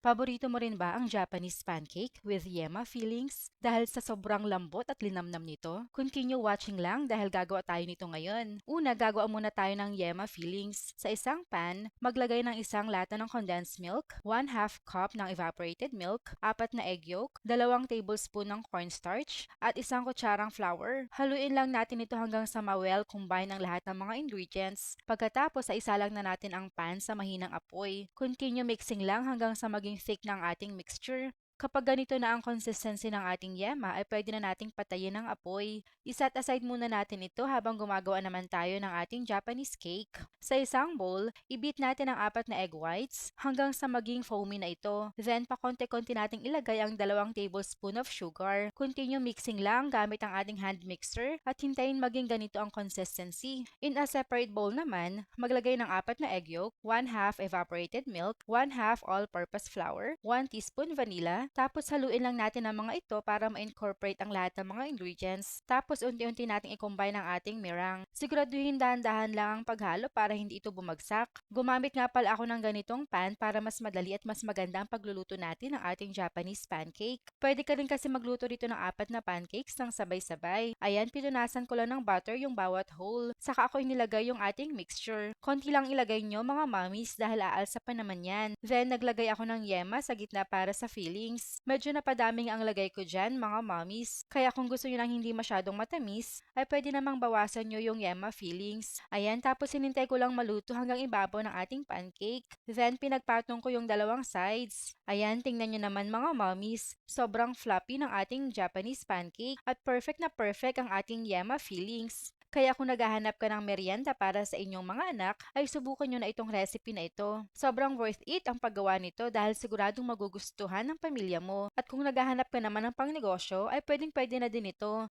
Paborito mo rin ba ang Japanese pancake with yema fillings? Dahil sa sobrang lambot at linamnam nito, continue watching lang dahil gagawa tayo nito ngayon. Una, gagawa muna tayo ng yema fillings. Sa isang pan, maglagay ng isang lata ng condensed milk, 1/2 cup ng evaporated milk, 4 na egg yolk, 2 tablespoon ng cornstarch, at isang kutsarang flour. Haluin lang natin ito hanggang sa ma-well combine ang lahat ng mga ingredients. Pagkatapos, ay isalang na natin ang pan sa mahinang apoy. Continue mixing lang hanggang sa maging thick ng ating mixture. Kapag ganito na ang consistency ng ating yema, ay pwede na nating patayin ang apoy. Iset aside muna natin ito habang gumagawa naman tayo ng ating Japanese cake. Sa isang bowl, i-beat natin ang 4 na egg whites hanggang sa maging foamy na ito. Then, pakonti-konti nating ilagay ang 2 tablespoon of sugar. Continue mixing lang gamit ang ating hand mixer at hintayin maging ganito ang consistency. In a separate bowl naman, maglagay ng 4 na egg yolk, 1/2 evaporated milk, 1/2 all-purpose flour, 1 teaspoon vanilla, tapos haluin lang natin ang mga ito para ma-incorporate ang lahat ng mga ingredients. Tapos unti-unti nating i-combine ang ating meringue. Siguraduhin dahan-dahan lang ang paghalo para hindi ito bumagsak. Gumamit nga pala ako ng ganitong pan para mas madali at mas maganda ang pagluluto natin ng ating Japanese pancake. Pwede ka rin kasi magluto rito ng 4 na pancakes ng sabay-sabay. Ayan, pinunasan ko lang ng butter yung bawat hole. Saka ako inilagay yung ating mixture. Konti lang ilagay nyo mga mommies dahil aalsa pa naman yan. Then naglagay ako ng yema sa gitna para sa fillings. Medyo napadaming ang lagay ko dyan mga mommies. Kaya kung gusto nyo ng hindi masyadong matamis, ay pwede namang bawasan nyo yung yema fillings. Ayan, tapos hinintay ko lang maluto hanggang ibabaw ng ating pancake. Then pinagpatong ko yung dalawang sides. Ayan, tingnan nyo naman mga mommies. Sobrang floppy ng ating Japanese pancake at perfect na perfect ang ating yema fillings. Kaya kung naghahanap ka ng merienda para sa inyong mga anak, ay subukan nyo na itong recipe na ito. Sobrang worth it ang paggawa nito dahil siguradong magugustuhan ng pamilya mo. At kung naghahanap ka naman ng pangnegosyo, ay pwedeng-pwede na din ito.